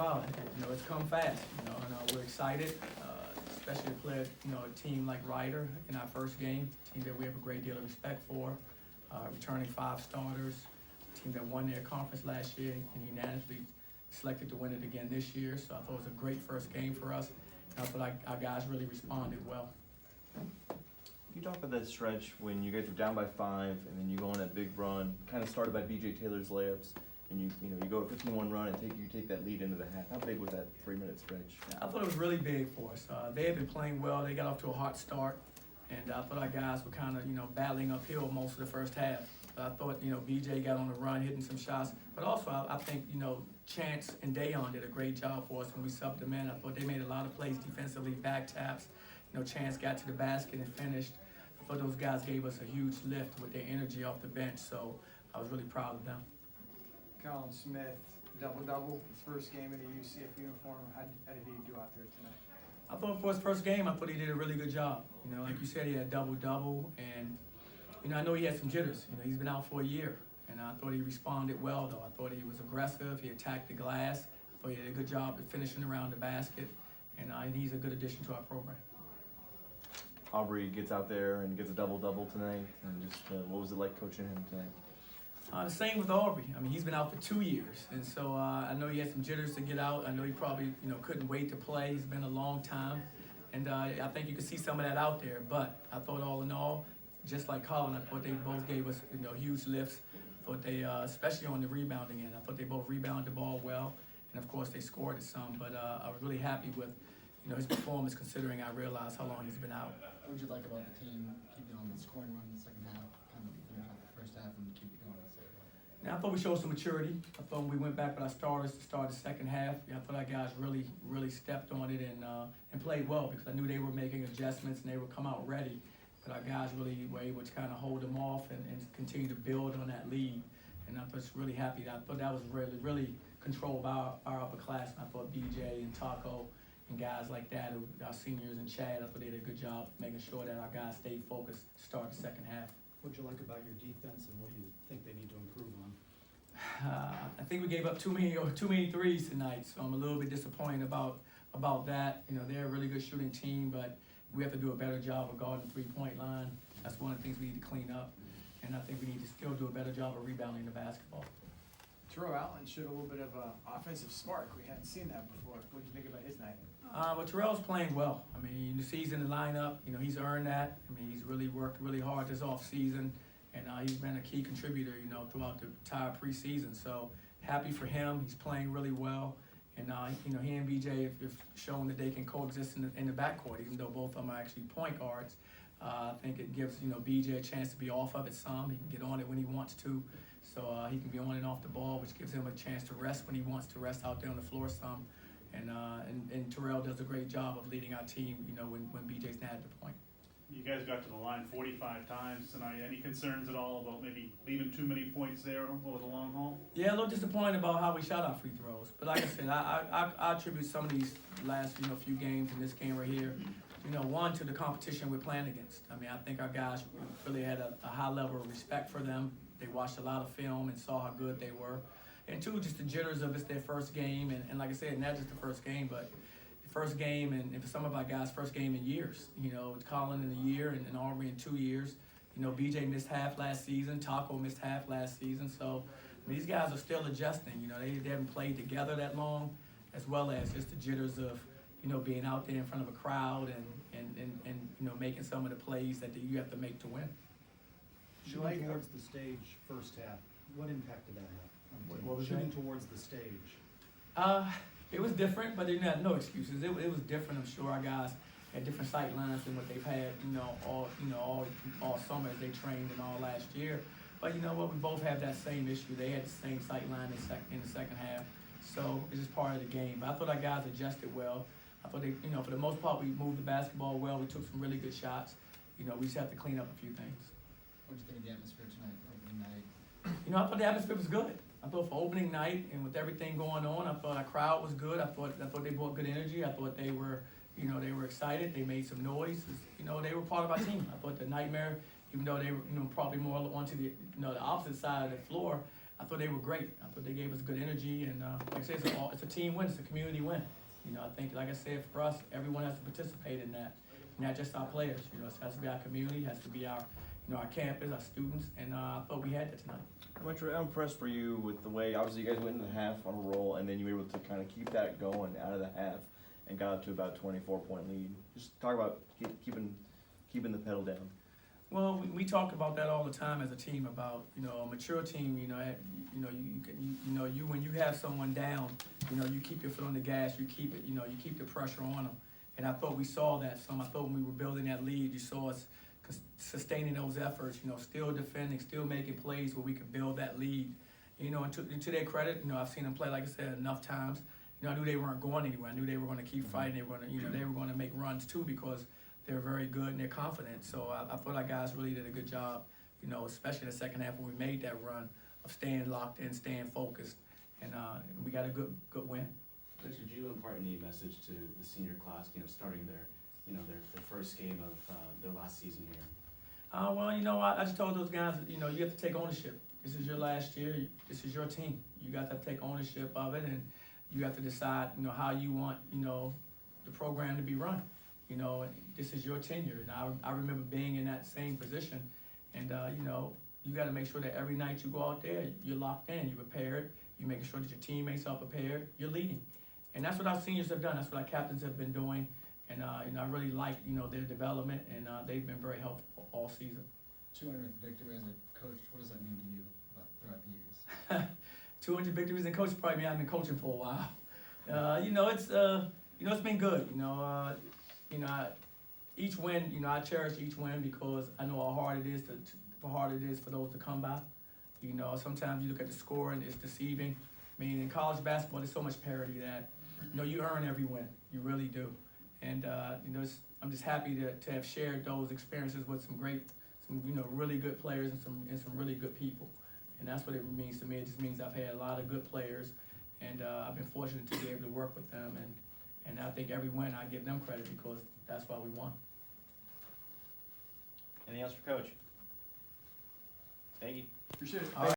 wow, it's come fast, and we're excited, especially to play, a team like Ryder in our first game, a team that we have a great deal of respect for, returning 5 starters, a team that won their conference last year and unanimously selected to win it again this year. So I thought it was a great first game for us. And I thought our guys really responded well. Can you talk about that stretch when you guys were down by 5 and then you go on that big run, kind of started by B.J. Taylor's layups, and you go a 15-1 run and you take that lead into the half. How big was that 3-minute stretch? Yeah, I thought it was really big for us. They had been playing well. They got off to a hot start, and I thought our guys were kind of battling uphill most of the first half. I thought B.J. got on the run, hitting some shots, but also I think Chance and Dayon did a great job for us when we subbed them in. I thought they made a lot of plays defensively, back taps. Chance got to the basket and finished. I thought those guys gave us a huge lift with their energy off the bench, so I was really proud of them. Colin Smith, double-double, his first game in a UCF uniform. How did he do out there tonight? I thought for his first game, I thought he did a really good job. Like you said, he had double-double, and I know he had some jitters. He's been out for a year, and I thought he responded well, though. I thought he was aggressive. He attacked the glass. I thought he did a good job at finishing around the basket, and he's a good addition to our program. Aubrey gets out there and gets a double-double tonight, and just what was it like coaching him tonight? The same with Aubrey. He's been out for 2 years, and so I know he had some jitters to get out. I know he probably, couldn't wait to play. He's been a long time, and I think you could see some of that out there. But I thought all in all, just like Colin, I thought they both gave us, huge lifts. I thought they, especially on the rebounding end, I thought they both rebounded the ball well, and of course they scored it some. But I was really happy with, his performance, considering I realized how long he's been out. What would you like about the team keeping on the scoring run in the second half, kind of finish out the first half and keep it going in the second half? Now, I thought we showed some maturity. I thought we went back with our starters to start the second half. I thought our guys really, really stepped on it and played well, because I knew they were making adjustments and they would come out ready. But our guys really were able to kind of hold them off and continue to build on that lead. And I was really happy. I thought that was really, really controlled by our upper class. I thought BJ and Taco and guys like that, our seniors and Chad, I thought they did a good job making sure that our guys stayed focused to start the second half. What'd you like about your defense, and what do you think they need to improve on? I think we gave up too many threes tonight, so I'm a little bit disappointed about that. They're a really good shooting team, but we have to do a better job of guarding the three-point line. That's one of the things we need to clean up, and I think we need to still do a better job of rebounding the basketball. Terrell Allen showed a little bit of an offensive spark. We hadn't seen that before. What did you think about his night? But Terrell's playing well. You see he's in the lineup. He's earned that. He's really worked really hard this offseason, and he's been a key contributor, throughout the entire preseason. So happy for him. He's playing really well, and he and BJ have shown that they can coexist in the backcourt, even though both of them are actually point guards. I think it gives BJ a chance to be off of it some. He can get on it when he wants to, so he can be on and off the ball, which gives him a chance to rest when he wants to rest out there on the floor some. And Terrell does a great job of leading our team, when BJ's not at the point. You guys got to the line 45 times tonight. Any concerns at all about maybe leaving too many points there over the long haul? Yeah, a little disappointed about how we shot our free throws. But like I said, I attribute some of these last few games and this game right here, one, to the competition we're playing against. I think our guys really had a high level of respect for them. They watched a lot of film and saw how good they were. And two, just the jitters of it's their first game, and like I said, not just the first game, but the first game, and for some of our guys, first game in years. It's Colin in a year, and Aubrey in 2 years. BJ missed half last season, Taco missed half last season, so these guys are still adjusting. They haven't played together that long, as well as just the jitters of being out there in front of a crowd and making some of the plays that you have to make to win. Shooting towards the stage first half, what impact did that have? What was Shooting that? towards the stage. It was different, but they had no excuses. It was different. I'm sure our guys had different sight lines than what they've had, all summer as they trained and all last year. But you know what? We both have that same issue. They had the same sight line in the second half, so it's just part of the game. But I thought our guys adjusted well. I thought they, for the most part, we moved the basketball well. We took some really good shots. We just have to clean up a few things. What did you think of the atmosphere tonight, opening night? I thought the atmosphere was good. I thought for opening night and with everything going on, I thought our crowd was good. I thought they brought good energy. I thought they were, they were excited. They made some noise. They were part of our team. I thought the Nightmare, even though they were, probably more onto the, the opposite side of the floor, I thought they were great. I thought they gave us good energy, and like I said, it's a team win. It's a community win. You know, I think, like I said, for us, everyone has to participate in that, not just our players. You know, it has to be our community, it has to be our, you know, our campus, our students, and I thought we had that tonight. How impressed were you with the way, obviously you guys went into the half on a roll, and then you were able to kind of keep that going out of the half and got up to about 24-point lead. Just talk about keeping the pedal down. Well, we talk about that all the time as a team. About, you know, a mature team. You know, when you have someone down, you know, you keep your foot on the gas. You keep it. You know, you keep the pressure on them. And I thought we saw that. I thought when we were building that lead, you saw us sustaining those efforts. You know, still defending, still making plays where we could build that lead. You know, and to their credit, you know, I've seen them play, like I said, enough times. You know, I knew they weren't going anywhere. I knew they were going to keep fighting. They were going to, you know, they were going to make runs too because they're very good and they're confident. So I thought our guys really did a good job, you know, especially in the second half when we made that run of staying locked in, staying focused, and we got a good win. Coach, would you impart any message to the senior class, you know, starting their first game of their last season here? Well, you know, I just told those guys, you know, you have to take ownership. This is your last year. This is your team. You got to take ownership of it, and you have to decide, you know, how you want, you know, the program to be run. You know, this is your tenure. And I remember being in that same position, and you know, you got to make sure that every night you go out there, you're locked in, you're prepared, you're making sure that your teammates are prepared, you're leading. And that's what our seniors have done. That's what our captains have been doing. And you know, I really like, you know, their development, and they've been very helpful all season. 200th victory as a coach, what does that mean to you throughout the years? 200 victories in coaching probably mean I've been coaching for a while. You know, it's been good. You know, each win, you know, I cherish each win because I know how hard it is for those to come by. You know, sometimes you look at the score and it's deceiving. I mean, in college basketball, there's so much parity that, you know, you earn every win. You really do. And, you know, I'm just happy to have shared those experiences with some you know, really good players and some really good people. And that's what it means to me. It just means I've had a lot of good players, and I've been fortunate to be able to work with them. And I think every win I give them credit because that's why we won. Anything else for Coach? Thank you. Appreciate it. All right.